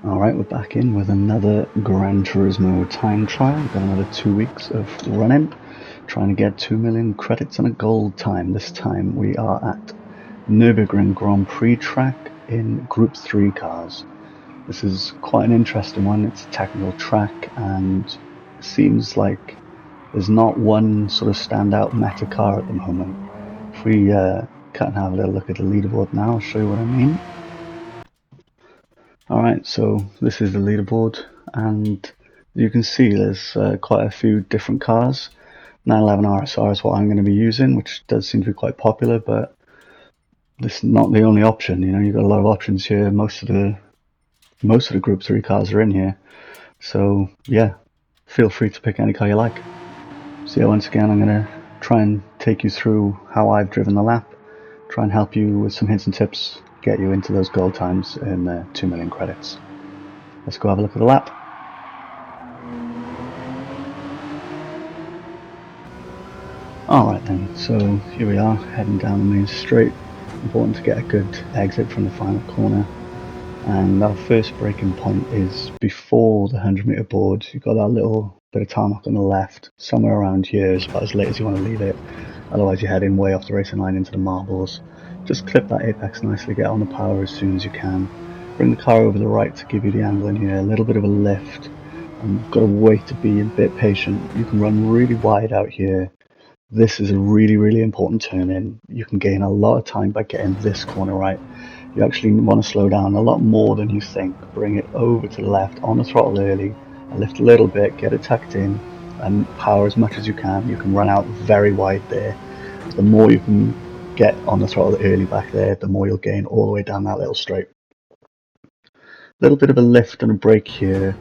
Alright, we're back in with another Gran Turismo time trial. We've got another 2 weeks of running, trying to get 2 million credits and a gold time. This time we are at Nurburgring Grand Prix track in Group 3 cars. This is quite an interesting one. It's a technical track and it seems like there's not one sort of standout meta car at the moment. If we cut and have a little look at the leaderboard now, I'll show you what I mean. Alright, so this is the leaderboard, and you can see there's quite a few different cars. 911 RSR is what I'm going to be using, which does seem to be quite popular, but this is not the only option. You know, you've got a lot of options here. Most of the Group 3 cars are in here, so yeah, feel free to pick any car you like. So yeah, once again, I'm going to try and take you through how I've driven the lap, try and help you with some hints and tips, get you into those gold times and 2 million credits. Let's go have a look at the lap. Alright then, so here we are, heading down the main straight. Important to get a good exit from the final corner. And our first braking point is before the 100 metre board. You've got that little bit of tarmac on the left. Somewhere around here is about as late as you want to leave it. Otherwise you're heading way off the racing line into the marbles. Just clip that apex nicely, get on the power as soon as you can. Bring the car over the right to give you the angle in here, a little bit of a lift. And you've got to wait to be a bit patient. You can run really wide out here. This is a really important turn in. You can gain a lot of time by getting this corner right. You actually want to slow down a lot more than you think. Bring it over to the left on the throttle early, lift a little bit, get it tucked in, and power as much as you can. You can run out very wide there. The more you can get on the throttle early back there, the more you'll gain all the way down that little straight. Little bit of a lift and a brake here.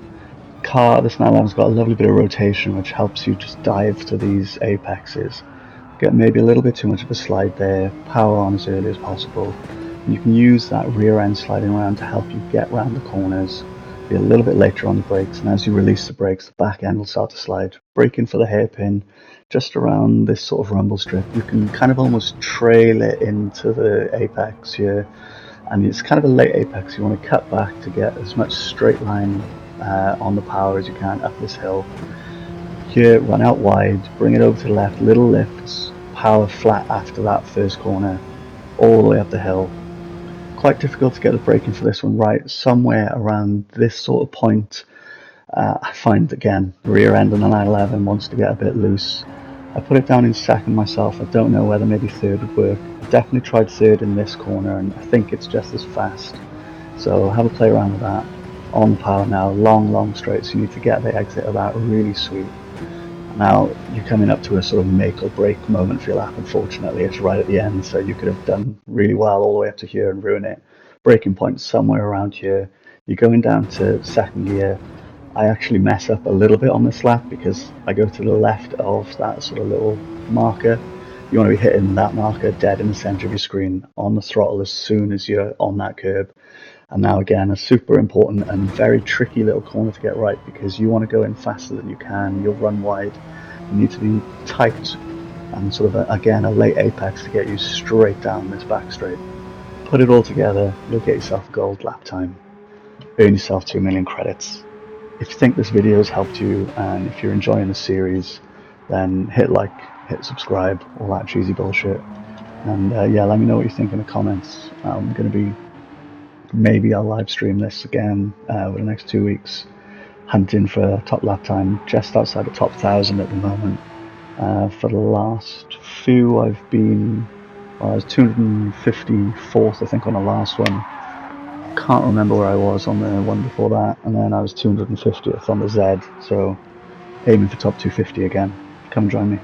This 911's got a lovely bit of rotation which helps you just dive to these apexes. Get maybe a little bit too much of a slide there, power on as early as possible. And you can use that rear end sliding around to help you get around the corners, be a little bit later on the brakes, and as you release the brakes the back end will start to slide. Braking for the hairpin just around this sort of rumble strip. You can kind of almost trail it into the apex here, and it's kind of a late apex. You want to cut back to get as much straight line on the power as you can up this hill. Here, run out wide, bring it over to the left, little lifts, power flat after that first corner, all the way up the hill. Quite difficult to get the braking for this one right. Somewhere around this sort of point, I find again, the rear end on the 911 wants to get a bit loose. I put it down in second myself. I don't know whether maybe third would work. I definitely tried third in this corner and I think it's just as fast. So have a play around with that. On power now, long straight, so you need to get the exit of that really sweet. Now you're coming up to a sort of make or break moment for your lap. Unfortunately, it's right at the end, so you could have done really well all the way up to here and ruin it. Braking point somewhere around here. You're going down to second gear. I actually mess up a little bit on this lap because I go to the left of that sort of little marker. You want to be hitting that marker dead in the center of your screen on the throttle as soon as you're on that curb. And now again, a super important and very tricky little corner to get right because you want to go in faster than you can. You'll run wide. You need to be tight and sort of, again, a late apex to get you straight down this back straight. Put it all together, you'll get yourself a gold lap time. Earn yourself 2 million credits. If you think this video has helped you and if you're enjoying the series, then hit like, hit subscribe, all that cheesy bullshit. And yeah, let me know what you think in the comments. I'm going to be maybe I'll live stream this again over the next 2 weeks, hunting for a top lap time just outside the top 1,000 at the moment. For the last few I've been, well, I was 254th I think on the last one. Can't remember where I was on the one before that, and then I was 250th on the Z, so aiming for top 250 again. Come and join me.